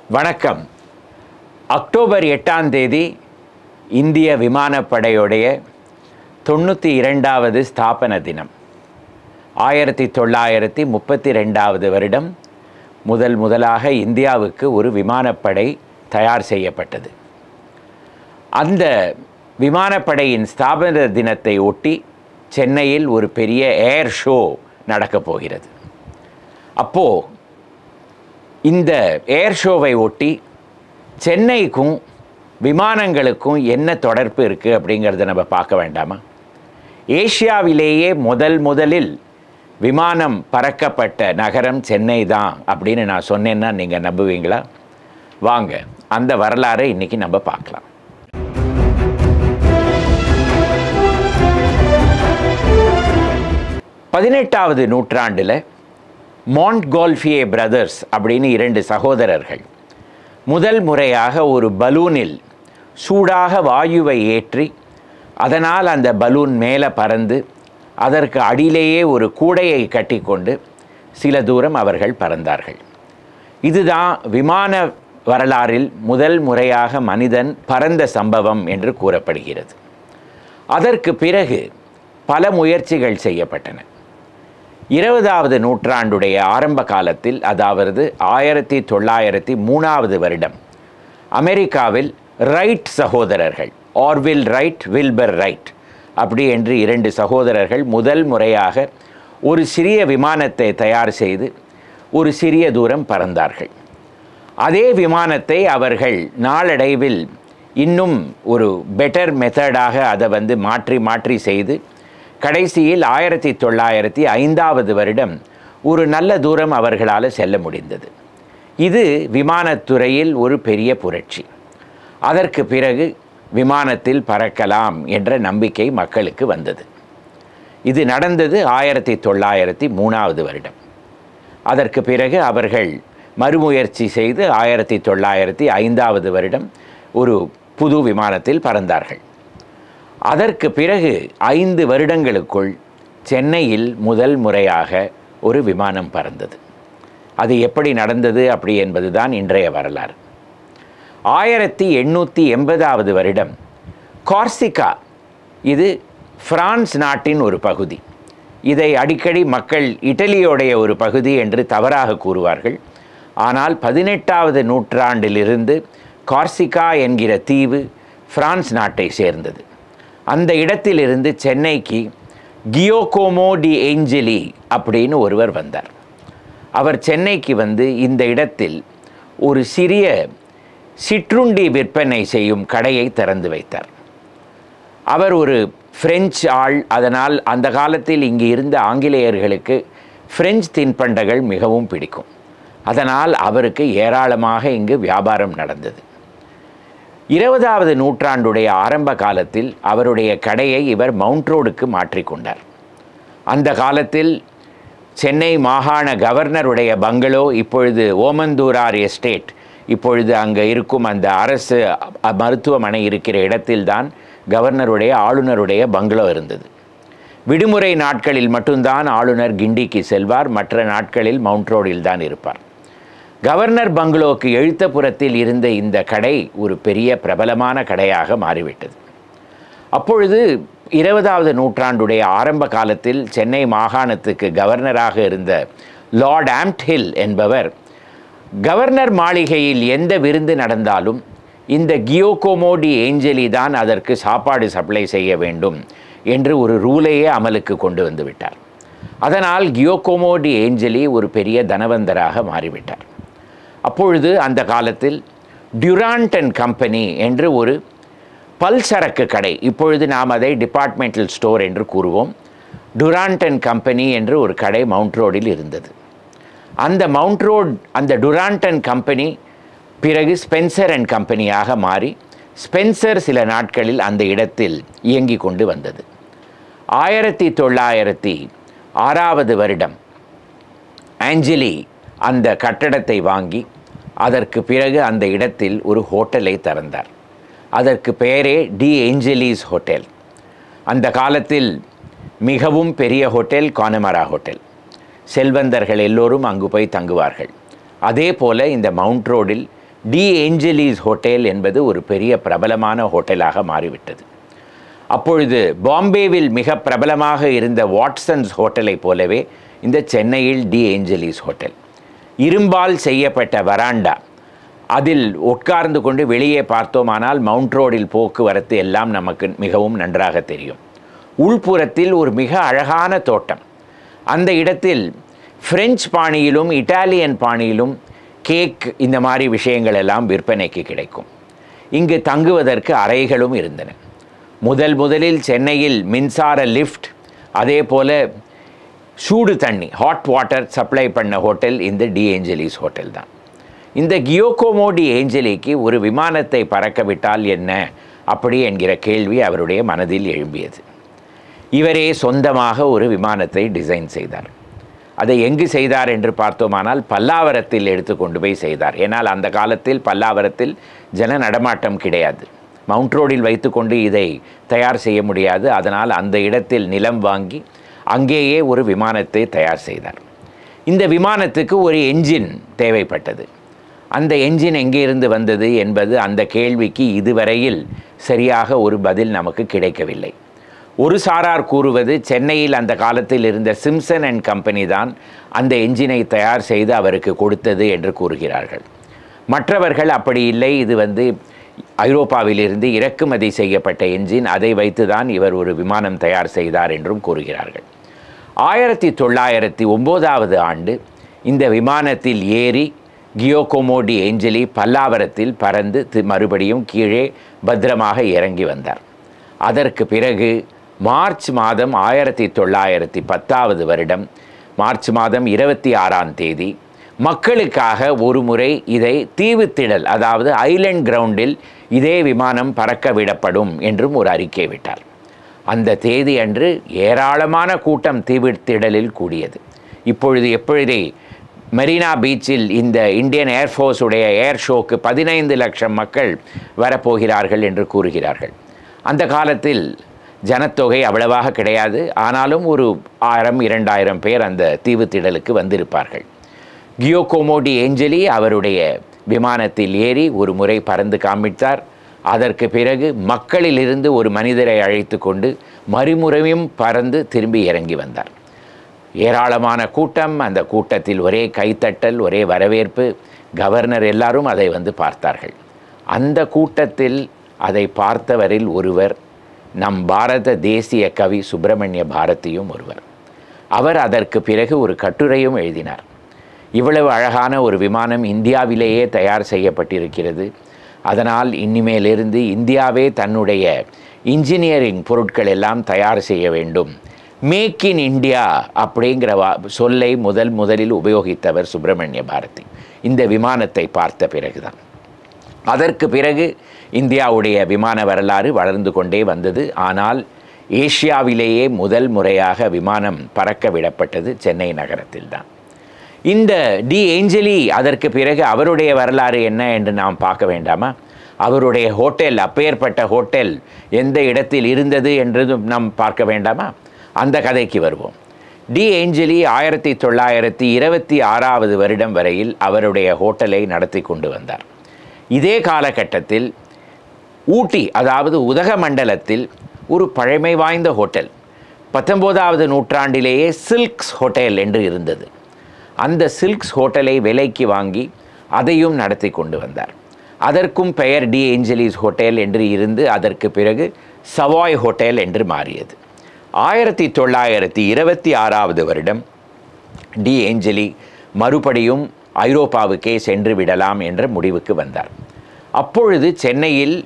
வணக்கம். அக்டோபர் 8ஆம் தேதி இந்திய விமானப்படையுடைய 92வது ஸ்தாபன தினம். 1932வது வருடம் முதலாக இந்தியாவுக்கு ஒரு விமானப்படை தயார் செய்யப்பட்டது. அந்த விமானப்படையின் ஸ்தாபன தினத்தை ஒட்டி சென்னையில் ஒரு பெரிய ஏர் ஷோ நடக்கப் போகிறது. அப்போது இந்த ஏர் ஷோவை ஒட்டி சென்னைக்கும் விமானங்களுக்கும் என்ன தொடர்பு இருக்குது அப்படிங்கிறத நம்ம பார்க்க வேண்டாமா? ஏசியாவிலேயே முதலில் விமானம் பறக்கப்பட்ட நகரம் சென்னை தான் அப்படின்னு நான் சொன்னேன்னா நீங்கள் நம்புவீங்களா? வாங்க அந்த வரலாறை இன்றைக்கி நம்ம பார்க்கலாம். பதினெட்டாவது நூற்றாண்டில் மாண்ட்கோல்ஃபியே பிரதர்ஸ் அப்படின்னு 2 சகோதரர்கள் முதல் முறையாக ஒரு பலூனில் சூடாக வாயுவை ஏற்றி அதனால் அந்த பலூன் மேலே பறந்து அதற்கு அடியிலேயே ஒரு கூடையை கட்டிக்கொண்டு சில தூரம் அவர்கள் பறந்தார்கள். இதுதான் விமான வரலாறில் முதல் முறையாக மனிதன் பறந்த சம்பவம் என்று கூறப்படுகிறது. அதற்கு பிறகு பல முயற்சிகள் செய்யப்பட்டன. 20வது நூற்றாண்டுடைய ஆரம்ப காலத்தில், அதாவது 1903வது வருடம், அமெரிக்காவில் ரைட் சகோதரர்கள், ஆர்வில் ரைட், வில்பர் ரைட் அப்படி என்று 2 சகோதரர்கள் முதல் முறையாக ஒரு சிறிய விமானத்தை தயார் செய்து ஒரு சிறிய தூரம் பறந்தார்கள். அதே விமானத்தை அவர்கள் நாளடைவில் இன்னும் ஒரு பெட்டர் மெத்தடாக அதை மாற்றி செய்து கடைசியில் 1905வது வருடம் ஒரு நல்ல தூரம் அவர்களால் செல்ல முடிந்தது. இது விமானத்துறையில் ஒரு பெரிய புரட்சி. அதற்கு பிறகு விமானத்தில் பறக்கலாம் என்ற நம்பிக்கை மக்களுக்கு வந்தது. இது நடந்தது 1903வது வருடம். அதற்கு பிறகு அவர்கள் மறுமுயற்சி செய்து 1905வது வருடம் ஒரு புது விமானத்தில் பறந்தார்கள். அதற்கு பிறகு 5 வருடங்களுக்குள் சென்னையில் முதல் முறையாக ஒரு விமானம் பறந்தது. அது எப்படி நடந்தது அப்படி என்பதுதான் இன்றைய வரலாறு. 1880வது வருடம் கார்சிகா, இது பிரான்ஸ் நாட்டின் ஒரு பகுதி. இதை அடிக்கடி மக்கள் இட்டலியோடைய ஒரு பகுதி என்று தவறாக கூறுவார்கள். ஆனால் 18வது நூற்றாண்டிலிருந்து கார்சிகா என்கிற தீவு பிரான்ஸ் நாட்டை சேர்ந்தது. அந்த இடத்திலிருந்து சென்னைக்கு கியோகோமோ டி ஏஞ்சலி அப்படின்னு ஒருவர் வந்தார். அவர் சென்னைக்கு இந்த இடத்தில் ஒரு சிறிய சிற்றுண்டி விற்பனை செய்யும் கடையை திறந்து வைத்தார். அவர் ஒரு பிரெஞ்சு ஆள். அதனால் அந்த காலத்தில் இங்கு இருந்த ஆங்கிலேயர்களுக்கு பிரெஞ்சு தின்பண்டங்கள் மிகவும் பிடிக்கும். அதனால் அவருக்கு ஏராளமாக இங்கு வியாபாரம் நடந்தது. 20வது நூற்றாண்டுடைய ஆரம்ப காலத்தில் அவருடைய கடையை இவர் மவுண்ட் ரோடுக்கு மாற்றிக்கொண்டார். அந்த காலத்தில் சென்னை மாகாண கவர்னருடைய பங்களோ, இப்பொழுது ஓமந்தூரார் எஸ்டேட், இப்பொழுது அங்கே இருக்கும் அந்த அரசு மருத்துவமனை இருக்கிற இடத்தில்தான் கவர்னருடைய ஆளுநருடைய பங்களோ இருந்தது. விடுமுறை நாட்களில் மட்டும்தான் ஆளுநர் கிண்டிக்கு செல்வார். மற்ற நாட்களில் மவுண்ட் ரோடில் தான் இருப்பார். கவர்னர் பங்களோவுக்கு எழுத்தப்புறத்தில் இருந்த இந்த கடை ஒரு பெரிய பிரபலமான கடையாக மாறிவிட்டது. அப்பொழுது 20வது நூற்றாண்டுடைய ஆரம்ப காலத்தில் சென்னை மாகாணத்துக்கு கவர்னராக இருந்த லார்ட் ஆம்ப்ஹில் என்பவர் கவர்னர் மாளிகையில் எந்த விருந்து நடந்தாலும் இந்த கியோகோமோ டி ஏஞ்சலி தான் அதற்கு சாப்பாடு சப்ளை செய்ய வேண்டும் என்று ஒரு ரூலையே அமலுக்கு கொண்டு வந்து விட்டார். அதனால் கியோகோமோ டி ஏஞ்சலி ஒரு பெரிய தனவந்தராக மாறிவிட்டார். அப்பொழுது அந்த காலத்தில் டியூராண்ட் அண்ட் கம்பெனி என்று ஒரு பல்சரக்கு கடை, இப்பொழுது நாம் அதை டிபார்ட்மெண்டல் ஸ்டோர் என்று கூறுவோம், டியூராண்ட் அண்ட் கம்பெனி என்று ஒரு கடை மவுண்ட் ரோடில் இருந்தது. அந்த மவுண்ட் ரோட், அந்த டியூராண்ட் அண்ட் கம்பெனி பிறகு ஸ்பென்சர் அண்ட் கம்பெனியாக மாறி ஸ்பென்சர் சில நாட்களில் அந்த இடத்தில் இயங்கி கொண்டு வந்தது. 1906வது வருடம் ஆஞ்சலி அந்த கட்டடத்தை வாங்கி அதற்கு பிறகு அந்த இடத்தில் ஒரு ஹோட்டலை திறந்தார். அதற்கு பெயரே டி ஏஞ்சலிஸ் ஹோட்டல். அந்த காலத்தில் மிகவும் பெரிய ஹோட்டல் கானமரா ஹோட்டல். செல்வந்தர்கள் எல்லோரும் அங்கு போய் தங்குவார்கள். அதே போல் இந்த மவுண்ட் ரோடில் டி ஏஞ்சலீஸ் ஹோட்டல் என்பது ஒரு பெரிய பிரபலமான ஹோட்டலாக மாறிவிட்டது. அப்பொழுது பாம்பேவில் மிக பிரபலமாக இருந்த வாட்சன்ஸ் ஹோட்டலை போலவே இந்த சென்னையில் டி ஏஞ்சலீஸ் ஹோட்டல். இரும்பால் செய்யப்பட்ட வராண்டா, அதில் உட்கார்ந்து கொண்டு வெளியே பார்த்தோமானால் மவுண்ட் ரோடில் போக்குவரத்து எல்லாம் நமக்கு மிகவும் நன்றாக தெரியும். உள்புறத்தில் ஒரு மிக அழகான தோட்டம். அந்த இடத்தில் பிரெஞ்சு பாணியிலும் இட்டாலியன் பாணியிலும் கேக் இந்த மாதிரி விஷயங்கள் எல்லாம் விற்பனைக்கு கிடைக்கும். இங்கு தங்குவதற்கு அறைகளும் இருந்தன. முதலில் சென்னையில் மின்சார லிஃப்ட், அதே போல் சூடு தண்ணி ஹாட் வாட்டர் சப்ளை பண்ண ஹோட்டல் இந்த டி ஏஞ்சலீஸ் ஹோட்டல் தான். இந்த கியோகோமோ டி ஏஞ்சலிக்கு ஒரு விமானத்தை பறக்க விட்டால் என்ன அப்படி என்கிற கேள்வி அவருடைய மனதில் எழும்பியது. இவரே சொந்தமாக ஒரு விமானத்தை டிசைன் செய்தார். அதை எங்கு செய்தார் என்று பார்த்தோமானால் பல்லாவரத்தில் எடுத்து கொண்டு போய் செய்தார். ஏன்னால் அந்த காலத்தில் பல்லாவரத்தில் ஜன நடமாட்டம் கிடையாது. மவுண்ட் ரோடில் வைத்துக்கொண்டு இதை தயார் செய்ய முடியாது. அதனால் அந்த இடத்தில் நிலம் வாங்கி அங்கேயே ஒரு விமானத்தை தயார் செய்தார். இந்த விமானத்துக்கு ஒரு என்ஜின் தேவைப்பட்டது. அந்த என்ஜின் எங்கே இருந்து வந்தது என்பது அந்த கேள்விக்கு இதுவரையில் சரியாக ஒரு பதில் நமக்கு கிடைக்கவில்லை. ஒரு சாரார் கூறுவது சென்னையில் அந்த காலத்தில் இருந்த சிம்சன் அண்ட் கம்பெனி தான் அந்த என்ஜினை தயார் செய்து அவருக்கு கொடுத்தது என்று கூறுகிறார்கள். மற்றவர்கள் அப்படி இல்லை, இது ஐரோப்பாவிலிருந்து இறக்குமதி செய்யப்பட்ட என்ஜின், அதை வைத்து தான் இவர் ஒரு விமானம் தயார் செய்தார் என்றும் கூறுகிறார்கள். 1909 ஆண்டு இந்த விமானத்தில் ஏறி கியோகோமோ டி ஏஞ்சலி பல்லாவரத்தில் பறந்து மறுபடியும் கீழே பத்திரமாக இறங்கி வந்தார். அதற்கு பிறகு மார்ச் மாதம் 1910 வருடம் மார்ச் மாதம் 26ஆம் தேதி மக்களுக்காக ஒரு முறை இதை தீவுத்திடல், அதாவது ஐலண்ட் கிரவுண்டில் இதே விமானம் பறக்க விடப்படும் என்றும் ஒரு அறிக்கை விட்டார். அந்த தேதி அன்று ஏராளமான கூட்டம் தீவுத்திடலில் கூடியது. இப்பொழுது எப்படி மெரினா பீச்சில் இந்த இந்தியன் ஏர்ஃபோர்ஸுடைய ஏர் ஷோக்கு 15 லட்சம் மக்கள் வரப்போகிறார்கள் என்று கூறுகிறார்கள். அந்த காலத்தில் ஜனத்தொகை அவ்வளவாக கிடையாது. ஆனாலும் ஒரு 1000-2000 பேர் அந்த தீவுத்திடலுக்கு வந்திருப்பார்கள். கியோகோமோ டி ஏஞ்சலி அவருடைய விமானத்தில் ஏறி ஒரு முறை பறந்து காண்பித்தார். அதற்கு பிறகு மக்களிலிருந்து ஒரு மனிதரை அழைத்து கொண்டு மறுமுறையும் பறந்து திரும்பி இறங்கி வந்தார். ஏராளமான கூட்டம். அந்த கூட்டத்தில் ஒரே கைத்தட்டல், ஒரே வரவேற்பு. கவர்னர் எல்லாரும் அதை பார்த்தார்கள். அந்த கூட்டத்தில் அதை பார்த்தவரில் ஒருவர் நம் பாரத தேசிய கவி சுப்பிரமணிய பாரதியும் ஒருவர். அவர் அதற்கு பிறகு ஒரு கட்டுரையும் எழுதினார். இவ்வளவு அழகான ஒரு விமானம் இந்தியாவிலேயே தயார் செய்யப்பட்டிருக்கிறது. அதனால் இனிமேலிருந்து இந்தியாவே தன்னுடைய இன்ஜினியரிங் பொருட்கள் எல்லாம் தயார் செய்ய வேண்டும். மேக் இன் இந்தியா அப்படிங்கிற சொல்லை முதலில் உபயோகித்தவர் சுப்பிரமணிய பாரதி இந்த விமானத்தை பார்த்த பிறகுதான். அதற்கு பிறகு இந்தியாவுடைய விமான வரலாறு வளர்ந்து கொண்டே வந்தது. ஆனால் ஏசியாவிலேயே முதல் முறையாக விமானம் பறக்க விடப்பட்டது சென்னை நகரத்தில்தான். இந்த டி ஏஞ்சலி அதற்கு பிறகு அவருடைய வரலாறு என்ன என்று நாம் பார்க்க வேண்டாமா? அவருடைய ஹோட்டல், அப்பேற்பட்ட ஹோட்டல் எந்த இடத்தில் இருந்தது என்றதும் நாம் பார்க்க வேண்டாமா? அந்த கதைக்கு வருவோம். டி ஏஞ்சலி 1926 வருடம் வரையில் அவருடைய ஹோட்டலை நடத்தி கொண்டு வந்தார். இதே காலகட்டத்தில் ஊட்டி, அதாவது உதகமண்டலத்தில் ஒரு பழமை வாய்ந்த ஹோட்டல், 19வது நூற்றாண்டிலேயே சில்க்ஸ் ஹோட்டல் என்று இருந்தது. அந்த சில்க்ஸ் ஹோட்டலை விலைக்கு வாங்கி அதையும் நடத்தி கொண்டு வந்தார். அதற்கும் பெயர் டி ஏஞ்சலிஸ் ஹோட்டல் என்று இருந்து அதற்கு பிறகு சவாய் ஹோட்டல் என்று மாறியது. 1926 வருடம் டி ஏஞ்சலி மறுபடியும் ஐரோப்பாவுக்கே சென்று விடலாம் என்ற முடிவுக்கு வந்தார். அப்பொழுது சென்னையில்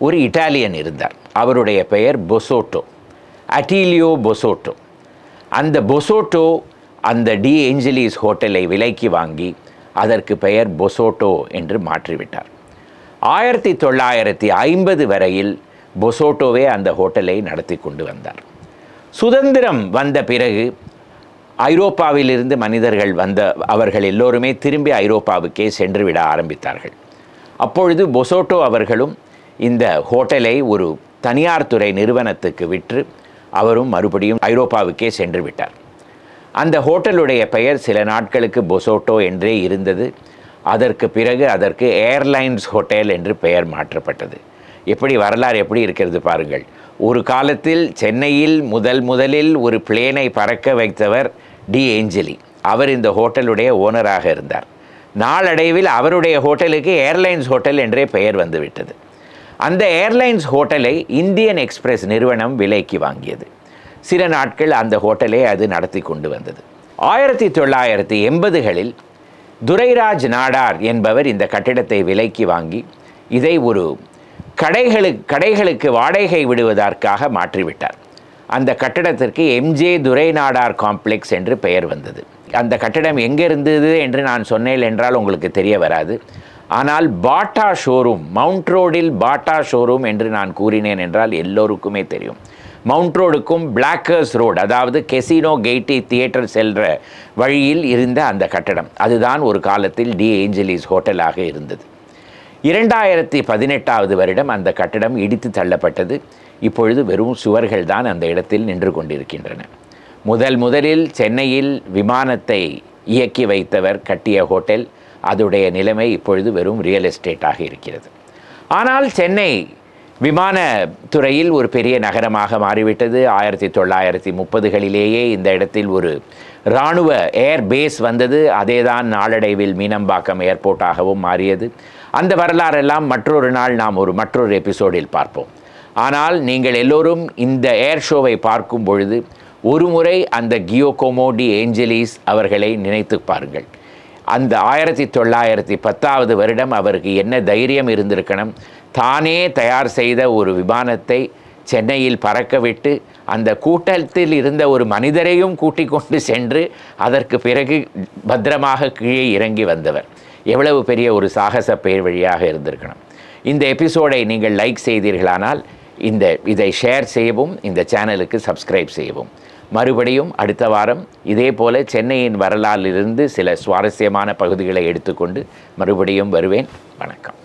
ஒரு இட்டாலியன் இருந்தார். அவருடைய பெயர் பொசோட்டோ, அட்டிலியோ பொசோட்டோ. அந்த பொசோட்டோ அந்த டி ஏஞ்சலிஸ் ஹோட்டலை விலைக்கு வாங்கி அதற்கு பெயர் பொசோட்டோ என்று மாற்றிவிட்டார். 1950 வரையில் பொசோட்டோவே அந்த ஹோட்டலை நடத்தி கொண்டு வந்தார். சுதந்திரம் வந்த பிறகு ஐரோப்பாவிலிருந்து மனிதர்கள் அவர்கள் எல்லோருமே திரும்பி ஐரோப்பாவுக்கே சென்று விட ஆரம்பித்தார்கள். அப்பொழுது பொசோட்டோ அவர்களும் இந்த ஹோட்டலை ஒரு தனியார் துறை நிறுவனத்துக்கு விற்று அவரும் மறுபடியும் ஐரோப்பாவுக்கே சென்று விட்டார். அந்த ஹோட்டலுடைய பெயர் சில நாட்களுக்கு பொசோட்டோ என்றே இருந்தது. அதற்கு பிறகு அதற்கு ஏர்லைன்ஸ் ஹோட்டல் என்று பெயர் மாற்றப்பட்டது. வரலாறு எப்படி இருக்கிறது பாருங்கள். ஒரு காலத்தில் சென்னையில் முதலில் ஒரு பிளேனை பறக்க வைத்தவர் டி ஏஞ்சலி. அவர் இந்த ஹோட்டலுடைய ஓனராக இருந்தார். நாளடைவில் அவருடைய ஹோட்டலுக்கு ஏர்லைன்ஸ் ஹோட்டல் என்றே பெயர் வந்துவிட்டது. அந்த ஏர்லைன்ஸ் ஹோட்டலை இந்தியன் எக்ஸ்பிரஸ் நிறுவனம் விலைக்கு வாங்கியது. சில நாட்கள் அந்த ஹோட்டலை அது நடத்தி கொண்டு வந்தது. 1980களில் துரைராஜ் நாடார் என்பவர் இந்த கட்டிடத்தை விலைக்கு வாங்கி இதை ஒரு கடைகளுக்கு வாடகை விடுவதற்காக மாற்றிவிட்டார். அந்த கட்டிடத்திற்கு எம்ஜே துரை நாடார் காம்ப்ளெக்ஸ் என்று பெயர் வந்தது. அந்த கட்டிடம் எங்கே இருந்தது என்று நான் சொன்னேன் என்றால் உங்களுக்கு தெரிய வராது. ஆனால் பாட்டா ஷோரூம், மவுண்ட் ரோடில் பாட்டா ஷோரூம் என்று நான் கூறினேன் என்றால் எல்லோருக்குமே தெரியும். மவுண்ட் ரோடுக்கும் பிளாக்கர்ஸ் ரோடு, அதாவது கெசினோ கெய்டி தியேட்டர் செல்கிற வழியில் இருந்த அந்த கட்டடம், அதுதான் ஒரு காலத்தில் டி ஏஞ்சலிஸ் ஹோட்டலாக இருந்தது. 2018 வருடம் அந்த கட்டடம் இடித்து தள்ளப்பட்டது. இப்பொழுது வெறும் சுவர்கள் தான் அந்த இடத்தில் நின்று கொண்டிருக்கின்றன. முதலில் சென்னையில் விமானத்தை இயக்கி வைத்தவர் கட்டிய ஹோட்டல், அதோடைய நிலைமை இப்பொழுது வெறும் ரியல் எஸ்டேட்டாக இருக்கிறது. ஆனால் சென்னை விமான துறையில் ஒரு பெரிய நகரமாக மாறிவிட்டது. 1930களிலேயே இந்த இடத்தில் ஒரு இராணுவ ஏர் பேஸ் வந்தது. அதே தான் நாளடைவில் மீனம்பாக்கம் ஏர்போர்ட்டாகவும் மாறியது. அந்த வரலாறெல்லாம் மற்றொரு நாள் நாம் மற்றொரு எபிசோடில் பார்ப்போம். ஆனால் நீங்கள் எல்லோரும் இந்த ஏர் ஷோவை பார்க்கும் பொழுது ஒரு முறை அந்த கியோகோமோ டி ஏஞ்சலிஸ் அவர்களை நினைத்து பாருங்கள். அந்த 1910 வருடம் அவருக்கு என்ன தைரியம் இருந்திருக்கணும். தானே தயார் செய்த ஒரு விமானத்தை சென்னையில் பறக்கவிட்டு அந்த கூட்டத்தில் இருந்த ஒரு மனிதரையும் கூட்டிக் கொண்டு சென்று அதற்கு பிறகு பத்திரமாக கீழே இறங்கி வந்தவர். எவ்வளவு பெரிய ஒரு சாகச பெயர் வழியாக இருந்திருக்கணும். இந்த எபிசோடை நீங்கள் லைக் செய்தீர்களானால் இதை ஷேர் செய்யவும், இந்த சேனலுக்கு சப்ஸ்கிரைப் செய்யவும். மறுபடியும் அடுத்த வாரம் இதே போல சென்னையின் வரலாறிலிருந்து சில சுவாரஸ்யமான பகுதிகளை எடுத்துக்கொண்டு மறுபடியும் வருவேன். வணக்கம்.